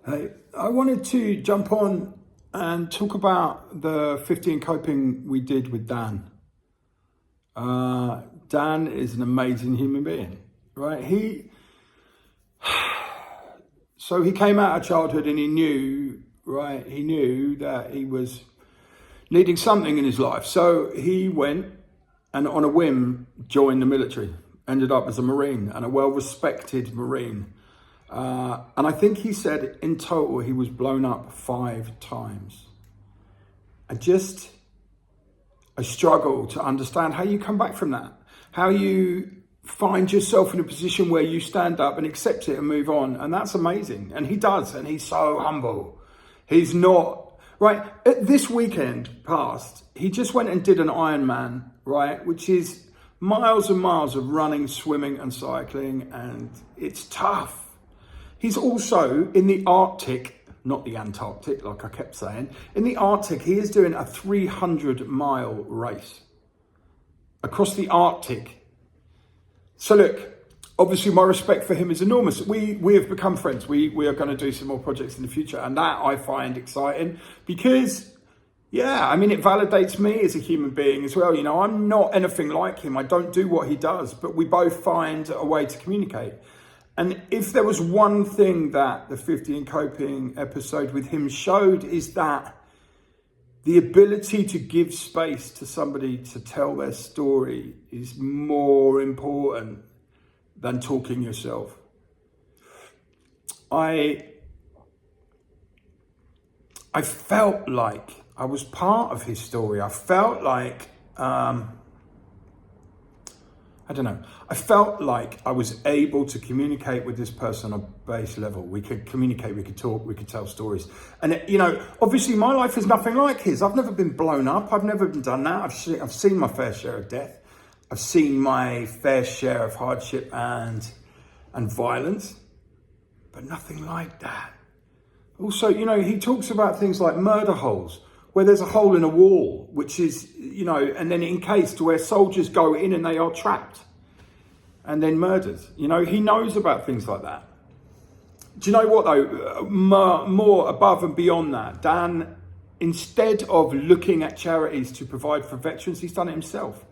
Hey, I wanted to jump on and talk about the 50 and coping we did with Dan. Dan is an amazing human being, right? So he came out of childhood and he knew, right? He knew that he was needing something in his life. So he went and on a whim joined the military, ended up as a Marine and a well-respected Marine. And I think he said in total he was blown up 5 times. I struggle to understand how you come back from that. How you find yourself in a position where you stand up and accept it and move on. And that's amazing. And he does. And he's so humble. He's not, right? This weekend past, he just went and did an Ironman, right? Which is miles and miles of running, swimming and cycling. And it's tough. He's also in the Arctic, not the Antarctic, like I kept saying. In the Arctic, he is doing a 300-mile race across the Arctic. So look, obviously my respect for him is enormous. We have become friends. We are going to do some more projects in the future. And that I find exciting because, yeah, I mean, it validates me as a human being as well. You know, I'm not anything like him. I don't do what he does, but we both find a way to communicate. And if there was one thing that the 50 and Coping episode with him showed is that the ability to give space to somebody to tell their story is more important than talking yourself. I felt like I was part of his story. I felt like, I felt like I was able to communicate with this person on a base level. We could communicate, we could talk, we could tell stories. And, you know, obviously my life is nothing like his. I've never been blown up. I've never done that. I've seen my fair share of death. I've seen my fair share of hardship and violence, but nothing like that. Also, you know, he talks about things like murder holes, where there's a hole in a wall, which is, you know, and then encased where soldiers go in and they are trapped and then murdered. You know, he knows about things like that. Do you know what though? More above and beyond that, Dan, instead of looking at charities to provide for veterans, he's done it himself.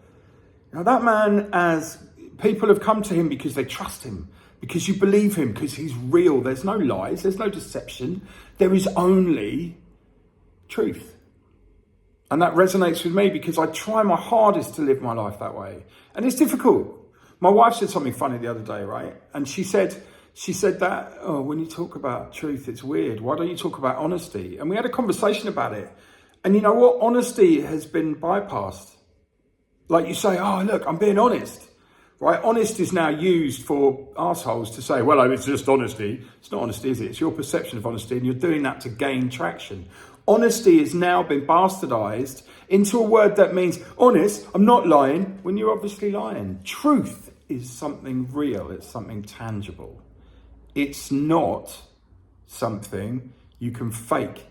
Now that man, as people have come to him because they trust him, because you believe him, because he's real. There's no lies, there's no deception. There is only truth. And that resonates with me because I try my hardest to live my life that way. And it's difficult. My wife said something funny the other day, right? And she said that, oh, when you talk about truth, it's weird. Why don't you talk about honesty? And we had a conversation about it. And you know what? Honesty has been bypassed. Like you say, oh, look, I'm being honest, right? Honest is now used for arseholes to say, well, it's just honesty. It's not honesty, is it? It's your perception of honesty. And you're doing that to gain traction. Honesty has now been bastardized into a word that means honest, I'm not lying, when you're obviously lying. Truth is something real, it's something tangible. It's not something you can fake.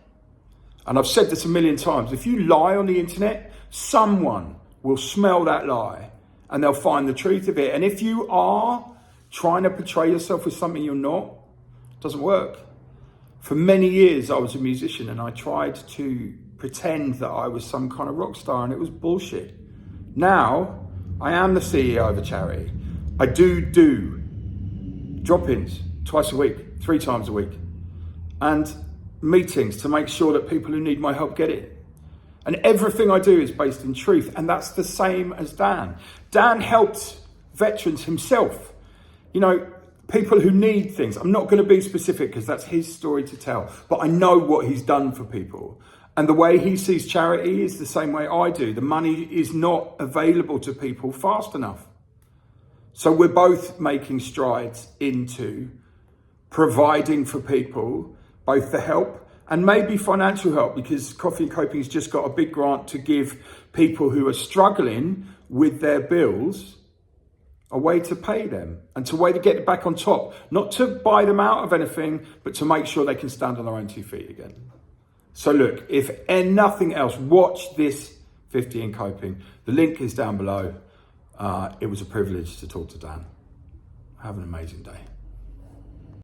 And I've said this a million times, if you lie on the internet, someone will smell that lie and they'll find the truth of it. And if you are trying to portray yourself as something you're not, it doesn't work. For many years, I was a musician and I tried to pretend that I was some kind of rock star and it was bullshit. Now, I am the CEO of a charity. I do drop-ins twice a week, 3 times a week, and meetings to make sure that people who need my help get it. And everything I do is based in truth. And that's the same as Dan. Dan helped veterans himself. You know, people who need things. I'm not going to be specific because that's his story to tell, but I know what he's done for people. And the way he sees charity is the same way I do. The money is not available to people fast enough. So we're both making strides into providing for people, both the help and maybe financial help, because Coffee and Coping's just got a big grant to give people who are struggling with their bills a way to pay them and a way to get it back on top, not to buy them out of anything, but to make sure they can stand on their own 2 feet again. So look, if nothing else, watch this 50 and Coping. The link is down below. It was a privilege to talk to Dan. Have an amazing day.